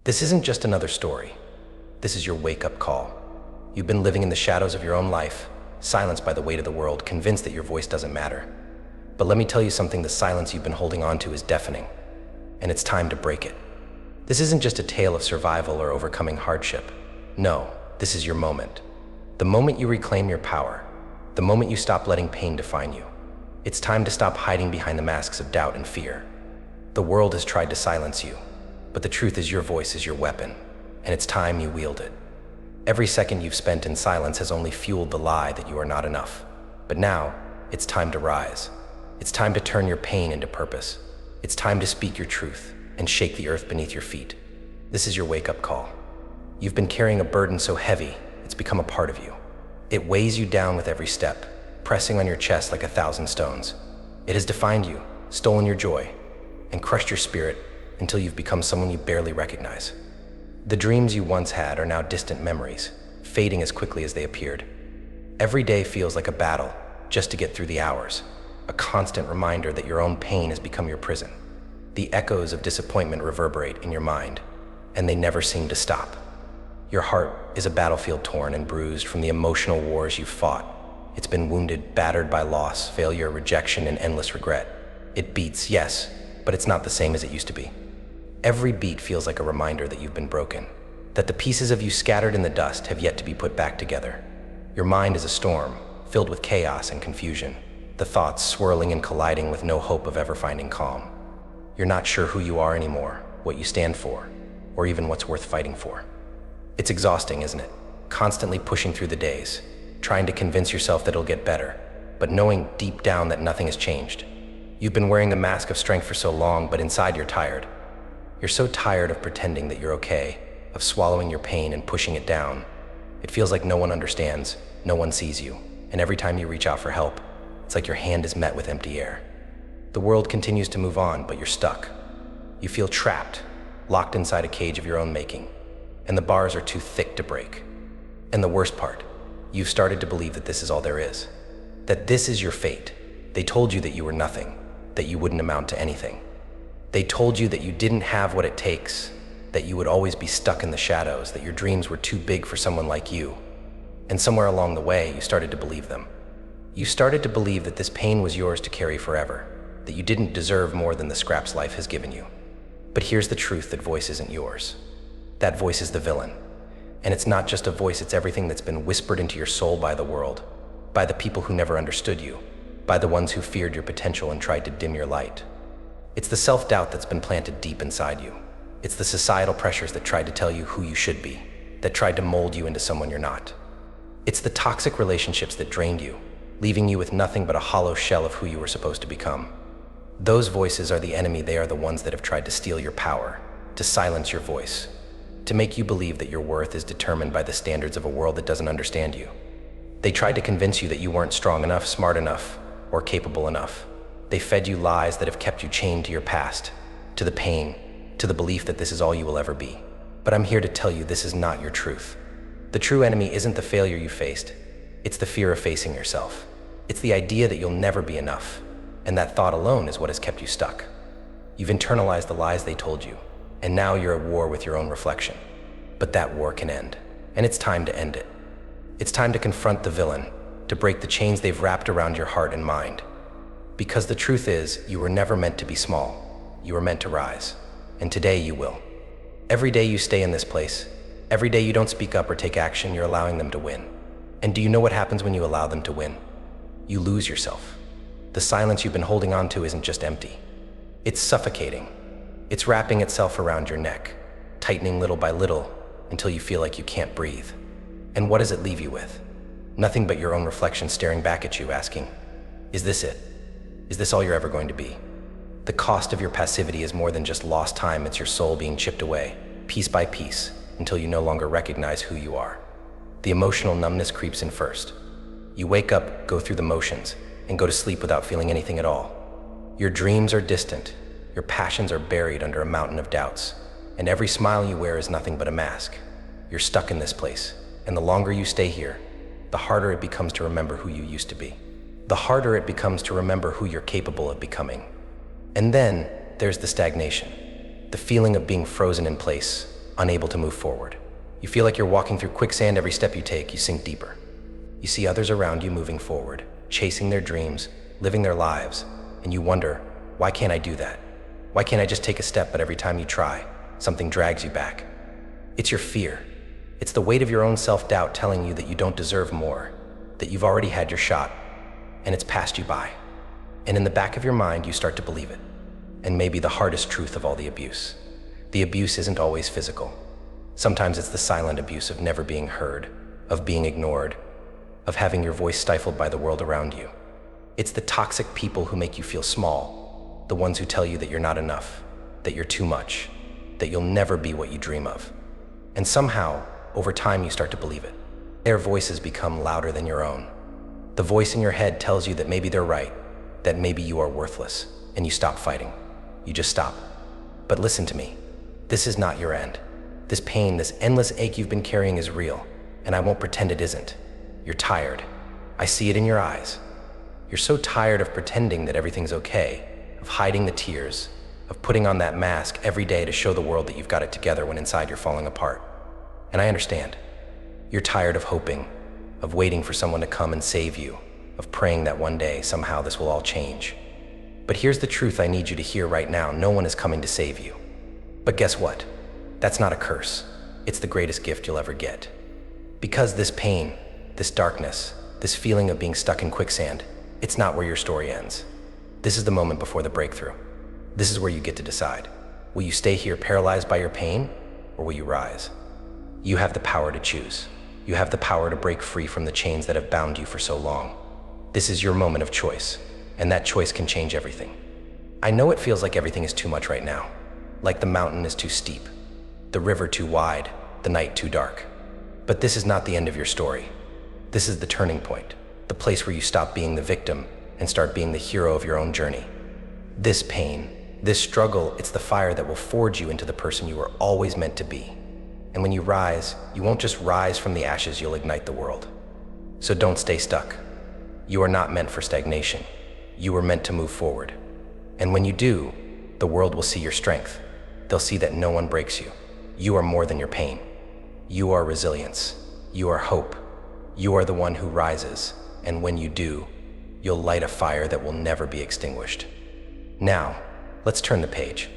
This isn't just another story. This is your wake-up call. You've been living in the shadows of your own life, silenced by the weight of the world, convinced that your voice doesn't matter. But let me tell you something, the silence you've been holding on to is deafening, and it's time to break it. This isn't just a tale of survival or overcoming hardship. No, this is your moment. The moment you reclaim your power, the moment you stop letting pain define you. It's time to stop hiding behind the masks of doubt and fear. The world has tried to silence you, but the truth is your voice is your weapon, and it's time you wield it. Every second you've spent in silence has only fueled the lie that you are not enough. But now, it's time to rise. It's time to turn your pain into purpose. It's time to speak your truth and shake the earth beneath your feet. This is your wake-up call. You've been carrying a burden so heavy, it's become a part of you. It weighs you down with every step, pressing on your chest like 1,000 stones. It has defined you, stolen your joy, and crushed your spirit until you've become someone you barely recognize. The dreams you once had are now distant memories, fading as quickly as they appeared. Every day feels like a battle just to get through the hours, a constant reminder that your own pain has become your prison. The echoes of disappointment reverberate in your mind, and they never seem to stop. Your heart is a battlefield torn and bruised from the emotional wars you've fought. It's been wounded, battered by loss, failure, rejection, and endless regret. It beats, yes, but it's not the same as it used to be. Every beat feels like a reminder that you've been broken, that the pieces of you scattered in the dust have yet to be put back together. Your mind is a storm, filled with chaos and confusion, the thoughts swirling and colliding with no hope of ever finding calm. You're not sure who you are anymore, what you stand for, or even what's worth fighting for. It's exhausting, isn't it? Constantly pushing through the days, trying to convince yourself that it'll get better, but knowing deep down that nothing has changed. You've been wearing the mask of strength for so long, but inside you're tired. You're so tired of pretending that you're okay, of swallowing your pain and pushing it down. It feels like no one understands, no one sees you, and every time you reach out for help, it's like your hand is met with empty air. The world continues to move on, but you're stuck. You feel trapped, locked inside a cage of your own making, and the bars are too thick to break. And the worst part, you've started to believe that this is all there is, that this is your fate. They told you that you were nothing, that you wouldn't amount to anything. They told you that you didn't have what it takes, that you would always be stuck in the shadows, that your dreams were too big for someone like you. And somewhere along the way, you started to believe them. You started to believe that this pain was yours to carry forever, that you didn't deserve more than the scraps life has given you. But here's the truth, that voice isn't yours. That voice is the villain. And it's not just a voice, it's everything that's been whispered into your soul by the world, by the people who never understood you, by the ones who feared your potential and tried to dim your light. It's the self-doubt that's been planted deep inside you. It's the societal pressures that tried to tell you who you should be, that tried to mold you into someone you're not. It's the toxic relationships that drained you, leaving you with nothing but a hollow shell of who you were supposed to become. Those voices are the enemy. They are the ones that have tried to steal your power, to silence your voice, to make you believe that your worth is determined by the standards of a world that doesn't understand you. They tried to convince you that you weren't strong enough, smart enough, or capable enough. They fed you lies that have kept you chained to your past, to the pain, to the belief that this is all you will ever be. But I'm here to tell you this is not your truth. The true enemy isn't the failure you faced. It's the fear of facing yourself. It's the idea that you'll never be enough. And that thought alone is what has kept you stuck. You've internalized the lies they told you, and now you're at war with your own reflection. But that war can end, and it's time to end it. It's time to confront the villain, to break the chains they've wrapped around your heart and mind. Because the truth is, you were never meant to be small. You were meant to rise. And today you will. Every day you stay in this place, every day you don't speak up or take action, you're allowing them to win. And do you know what happens when you allow them to win? You lose yourself. The silence you've been holding on to isn't just empty. It's suffocating. It's wrapping itself around your neck, tightening little by little until you feel like you can't breathe. And what does it leave you with? Nothing but your own reflection staring back at you, asking, is this it? Is this all you're ever going to be? The cost of your passivity is more than just lost time. It's your soul being chipped away, piece by piece, until you no longer recognize who you are. The emotional numbness creeps in first. You wake up, go through the motions, and go to sleep without feeling anything at all. Your dreams are distant. Your passions are buried under a mountain of doubts. And every smile you wear is nothing but a mask. You're stuck in this place. And the longer you stay here, the harder it becomes to remember who you used to be. The harder it becomes to remember who you're capable of becoming. And then there's the stagnation, the feeling of being frozen in place, unable to move forward. You feel like you're walking through quicksand. Every step you take, you sink deeper. You see others around you moving forward, chasing their dreams, living their lives, and you wonder, why can't I do that? Why can't I just take a step? But every time you try, something drags you back. It's your fear. It's the weight of your own self-doubt telling you that you don't deserve more, that you've already had your shot, and it's passed you by. And in the back of your mind, you start to believe it. And maybe the hardest truth of all the abuse. The abuse isn't always physical. Sometimes it's the silent abuse of never being heard, of being ignored, of having your voice stifled by the world around you. It's the toxic people who make you feel small, the ones who tell you that you're not enough, that you're too much, that you'll never be what you dream of. And somehow, over time, you start to believe it. Their voices become louder than your own. The voice in your head tells you that maybe they're right, that maybe you are worthless, and you stop fighting. You just stop. But listen to me. This is not your end. This pain, this endless ache you've been carrying is real, and I won't pretend it isn't. You're tired. I see it in your eyes. You're so tired of pretending that everything's okay, of hiding the tears, of putting on that mask every day to show the world that you've got it together when inside you're falling apart. And I understand. You're tired of hoping, of waiting for someone to come and save you, of praying that one day somehow this will all change. But here's the truth I need you to hear right now. No one is coming to save you. But guess what? That's not a curse. It's the greatest gift you'll ever get. Because this pain, this darkness, this feeling of being stuck in quicksand, it's not where your story ends. This is the moment before the breakthrough. This is where you get to decide. Will you stay here paralyzed by your pain, or will you rise? You have the power to choose. You have the power to break free from the chains that have bound you for so long. This is your moment of choice, and that choice can change everything. I know it feels like everything is too much right now, like the mountain is too steep, the river too wide, the night too dark. But this is not the end of your story. This is the turning point, the place where you stop being the victim and start being the hero of your own journey. This pain, this struggle, it's the fire that will forge you into the person you were always meant to be. And when you rise, you won't just rise from the ashes, you'll ignite the world. So don't stay stuck. You are not meant for stagnation. You are meant to move forward. And when you do, the world will see your strength. They'll see that no one breaks you. You are more than your pain. You are resilience. You are hope. You are the one who rises. And when you do, you'll light a fire that will never be extinguished. Now, let's turn the page.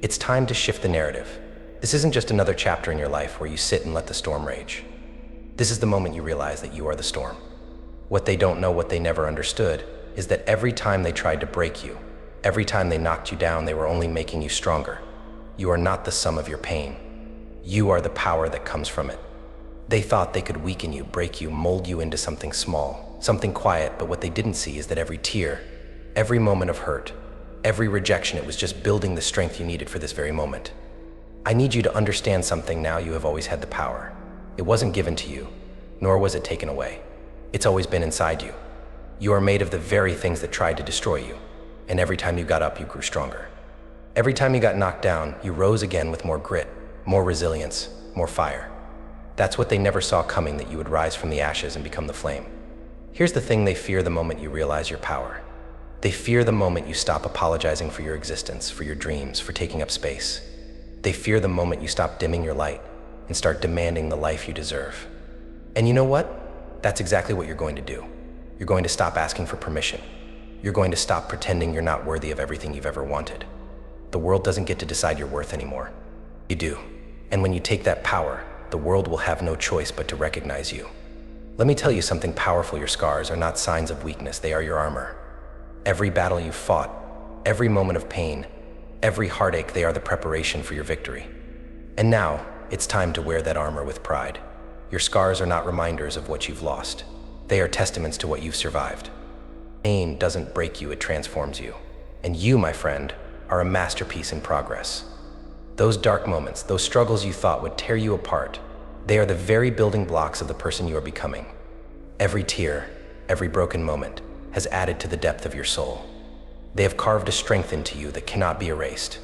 It's time to shift the narrative. This isn't just another chapter in your life where you sit and let the storm rage. This is the moment you realize that you are the storm. What they don't know, what they never understood, is that every time they tried to break you, every time they knocked you down, they were only making you stronger. You are not the sum of your pain. You are the power that comes from it. They thought they could weaken you, break you, mold you into something small, something quiet, but what they didn't see is that every tear, every moment of hurt, every rejection, it was just building the strength you needed for this very moment. I need you to understand something now. You have always had the power. It wasn't given to you, nor was it taken away. It's always been inside you. You are made of the very things that tried to destroy you, and every time you got up, you grew stronger. Every time you got knocked down, you rose again with more grit, more resilience, more fire. That's what they never saw coming, that you would rise from the ashes and become the flame. Here's the thing: they fear the moment you realize your power. They fear the moment you stop apologizing for your existence, for your dreams, for taking up space. They fear the moment you stop dimming your light and start demanding the life you deserve. And you know what? That's exactly what you're going to do. You're going to stop asking for permission. You're going to stop pretending you're not worthy of everything you've ever wanted. The world doesn't get to decide your worth anymore. You do. And when you take that power, the world will have no choice but to recognize you. Let me tell you something powerful. Your scars are not signs of weakness. They are your armor. Every battle you fought, every moment of pain, every heartache, they are the preparation for your victory. And now, it's time to wear that armor with pride. Your scars are not reminders of what you've lost. They are testaments to what you've survived. Pain doesn't break you, it transforms you. And you, my friend, are a masterpiece in progress. Those dark moments, those struggles you thought would tear you apart, they are the very building blocks of the person you are becoming. Every tear, every broken moment has added to the depth of your soul. They have carved a strength into you that cannot be erased.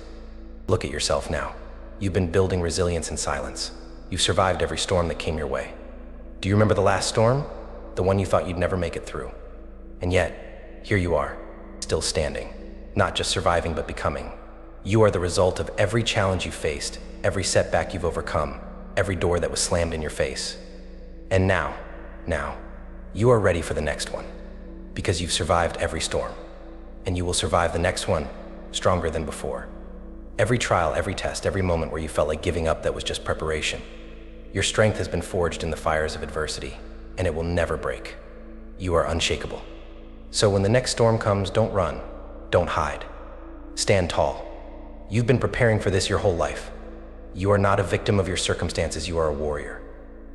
Look at yourself now. You've been building resilience in silence. You've survived every storm that came your way. Do you remember the last storm? The one you thought you'd never make it through. And yet, here you are, still standing. Not just surviving, but becoming. You are the result of every challenge you faced, every setback you've overcome, every door that was slammed in your face. And now, you are ready for the next one, because you've survived every storm, and you will survive the next one stronger than before. Every trial, every test, every moment where you felt like giving up that was just preparation. Your strength has been forged in the fires of adversity, and it will never break. You are unshakable. So when the next storm comes, don't run, don't hide. Stand tall. You've been preparing for this your whole life. You are not a victim of your circumstances, you are a warrior.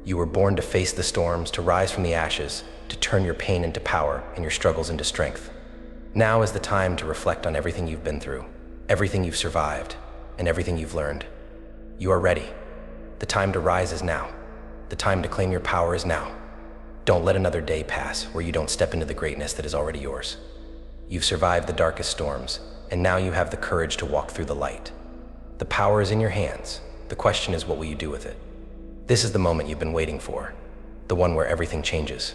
You were born to face the storms, to rise from the ashes, to turn your pain into power and your struggles into strength. Now is the time to reflect on everything you've been through, everything you've survived, and everything you've learned. You are ready. The time to rise is now. The time to claim your power is now. Don't let another day pass where you don't step into the greatness that is already yours. You've survived the darkest storms, and now you have the courage to walk through the light. The power is in your hands. The question is, what will you do with it? This is the moment you've been waiting for, the one where everything changes,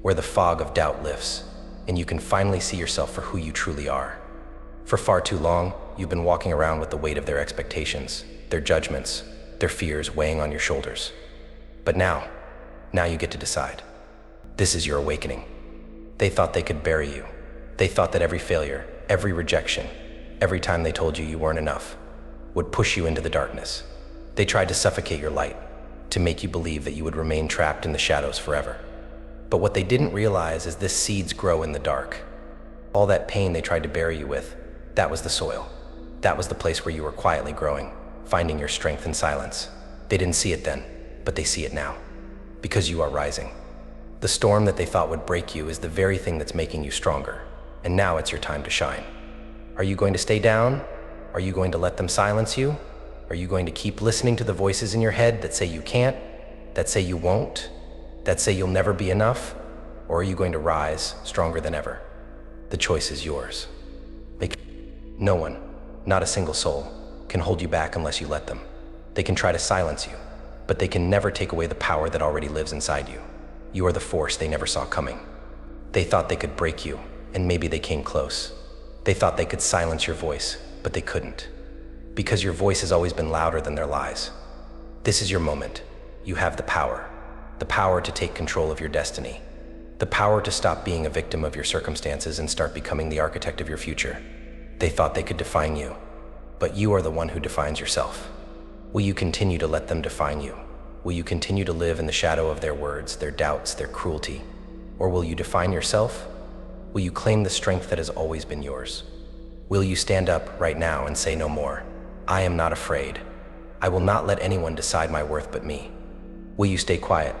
where the fog of doubt lifts, and you can finally see yourself for who you truly are. For far too long, you've been walking around with the weight of their expectations, their judgments, their fears weighing on your shoulders. But now you get to decide. This is your awakening. They thought they could bury you. They thought that every failure, every rejection, every time they told you you weren't enough, would push you into the darkness. They tried to suffocate your light, to make you believe that you would remain trapped in the shadows forever. But what they didn't realize is this seeds grow in the dark. All that pain they tried to bury you with, that was the soil. That was the place where you were quietly growing, finding your strength in silence. They didn't see it then, but they see it now. Because you are rising. The storm that they thought would break you is the very thing that's making you stronger. And now it's your time to shine. Are you going to stay down? Are you going to let them silence you? Are you going to keep listening to the voices in your head that say you can't, that say you won't, that say you'll never be enough? Or are you going to rise stronger than ever? The choice is yours. No one, not a single soul, can hold you back unless you let them. They can try to silence you, but they can never take away the power that already lives inside you. You are the force they never saw coming. They thought they could break you, and maybe they came close. They thought they could silence your voice, but they couldn't. Because your voice has always been louder than their lies. This is your moment. You have the power to take control of your destiny, the power to stop being a victim of your circumstances and start becoming the architect of your future. They thought they could define you, but you are the one who defines yourself. Will you continue to let them define you? Will you continue to live in the shadow of their words, their doubts, their cruelty? Or will you define yourself? Will you claim the strength that has always been yours? Will you stand up right now and say no more? I am not afraid. I will not let anyone decide my worth but me. Will you stay quiet?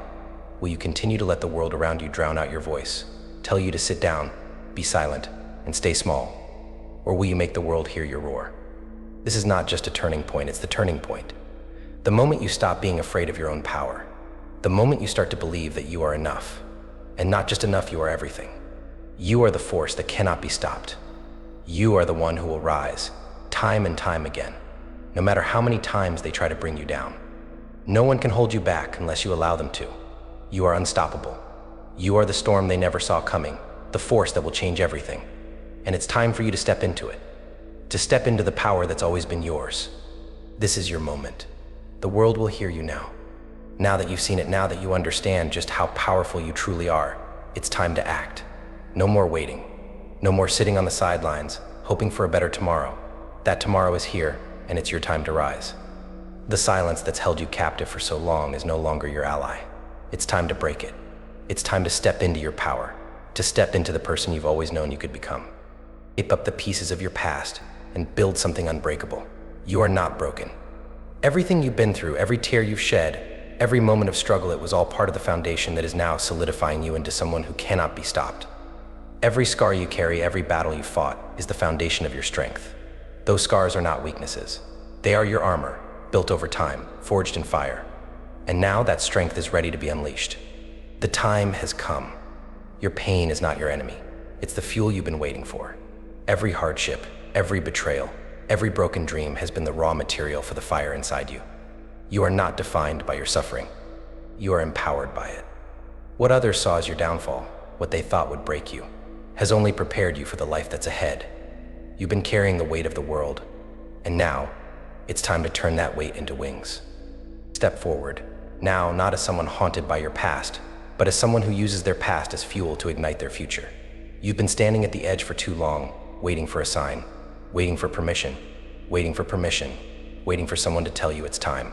Will you continue to let the world around you drown out your voice, tell you to sit down, be silent, and stay small? Or will you make the world hear your roar? This is not just a turning point, it's the turning point. The moment you stop being afraid of your own power, the moment you start to believe that you are enough, and not just enough, you are everything. You are the force that cannot be stopped. You are the one who will rise, time and time again, no matter how many times they try to bring you down. No one can hold you back unless you allow them to. You are unstoppable. You are the storm they never saw coming, the force that will change everything. And it's time for you to step into it, to step into the power that's always been yours. This is your moment. The world will hear you now. Now that you've seen it, now that you understand just how powerful you truly are, it's time to act. No more waiting. No more sitting on the sidelines, hoping for a better tomorrow. That tomorrow is here, and it's your time to rise. The silence that's held you captive for so long is no longer your ally. It's time to break it. It's time to step into your power, to step into the person you've always known you could become. Pick up the pieces of your past and build something unbreakable. You are not broken. Everything you've been through, every tear you've shed, every moment of struggle, it was all part of the foundation that is now solidifying you into someone who cannot be stopped. Every scar you carry, every battle you fought, is the foundation of your strength. Those scars are not weaknesses. They are your armor, built over time, forged in fire. And now that strength is ready to be unleashed. The time has come. Your pain is not your enemy. It's the fuel you've been waiting for. Every hardship, every betrayal, every broken dream has been the raw material for the fire inside you. You are not defined by your suffering. You are empowered by it. What others saw as your downfall, what they thought would break you, has only prepared you for the life that's ahead. You've been carrying the weight of the world, And now, it's time to turn that weight into wings. Step forward, now not as someone haunted by your past, but as someone who uses their past as fuel to ignite their future. You've been standing at the edge for too long, waiting for a sign, waiting for permission, waiting for permission, waiting for someone to tell you it's time.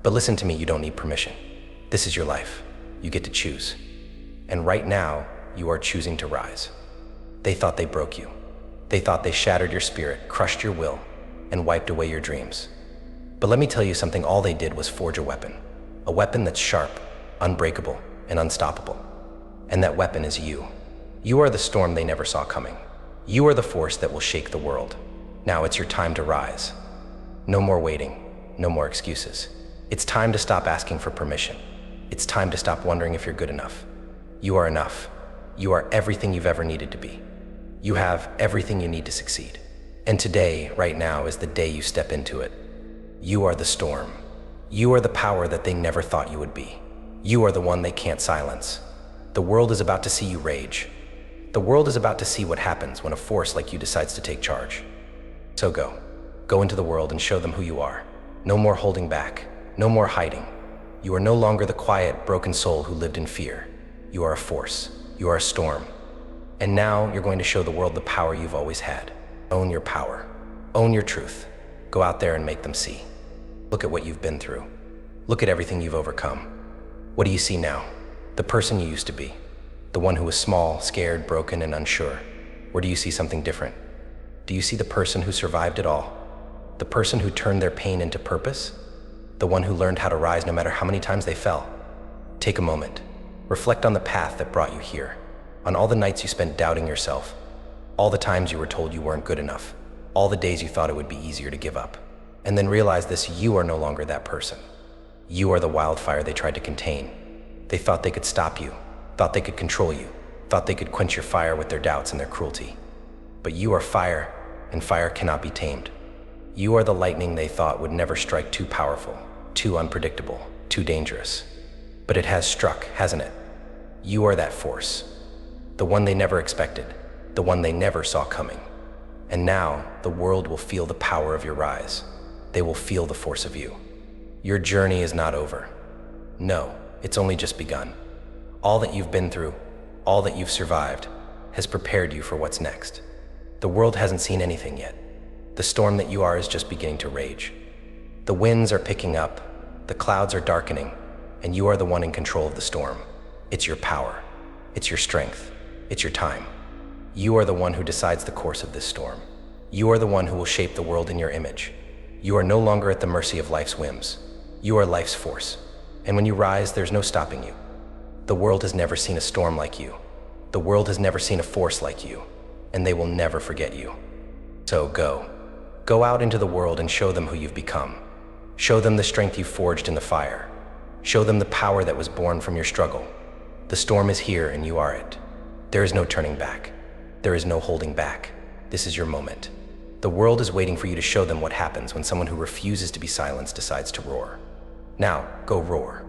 But listen to me, you don't need permission. This is your life. You get to choose. And right now, you are choosing to rise. They thought they broke you. They thought they shattered your spirit, crushed your will, and wiped away your dreams. But let me tell you something, all they did was forge a weapon that's sharp, unbreakable, and unstoppable. And that weapon is you. You are the storm they never saw coming. You are the force that will shake the world. Now it's your time to rise. No more waiting, no more excuses. It's time to stop asking for permission. It's time to stop wondering if you're good enough. You are enough. You are everything you've ever needed to be. You have everything you need to succeed. And today, right now, is the day you step into it. You are the storm. You are the power that they never thought you would be. You are the one they can't silence. The world is about to see you rage. The world is about to see what happens when a force like you decides to take charge. So go. Go into the world and show them who you are. No more holding back. No more hiding. You are no longer the quiet, broken soul who lived in fear. You are a force. You are a storm. And now you're going to show the world the power you've always had. Own your power. Own your truth. Go out there and make them see. Look at what you've been through. Look at everything you've overcome. What do you see now? The person you used to be. The one who was small, scared, broken, and unsure. Or do you see something different? Do you see the person who survived it all? The person who turned their pain into purpose? The one who learned how to rise no matter how many times they fell? Take a moment. Reflect on the path that brought you here. On all the nights you spent doubting yourself. All the times you were told you weren't good enough. All the days you thought it would be easier to give up. And then realize this, you are no longer that person. You are the wildfire they tried to contain. They thought they could stop you, thought they could control you, thought they could quench your fire with their doubts and their cruelty. But you are fire, and fire cannot be tamed. You are the lightning they thought would never strike, too powerful, too unpredictable, too dangerous. But it has struck, hasn't it? You are that force. The one they never expected, the one they never saw coming. And now, the world will feel the power of your rise. They will feel the force of you. Your journey is not over. No, it's only just begun. All that you've been through, all that you've survived, has prepared you for what's next. The world hasn't seen anything yet. The storm that you are is just beginning to rage. The winds are picking up, the clouds are darkening, and you are the one in control of the storm. It's your power. It's your strength. It's your time. You are the one who decides the course of this storm. You are the one who will shape the world in your image. You are no longer at the mercy of life's whims. You are life's force. And when you rise, there's no stopping you. The world has never seen a storm like you. The world has never seen a force like you. And they will never forget you. So go. Go out into the world and show them who you've become. Show them the strength you forged in the fire. Show them the power that was born from your struggle. The storm is here and you are it. There is no turning back. There is no holding back. This is your moment. The world is waiting for you to show them what happens when someone who refuses to be silenced decides to roar. Now, go roar.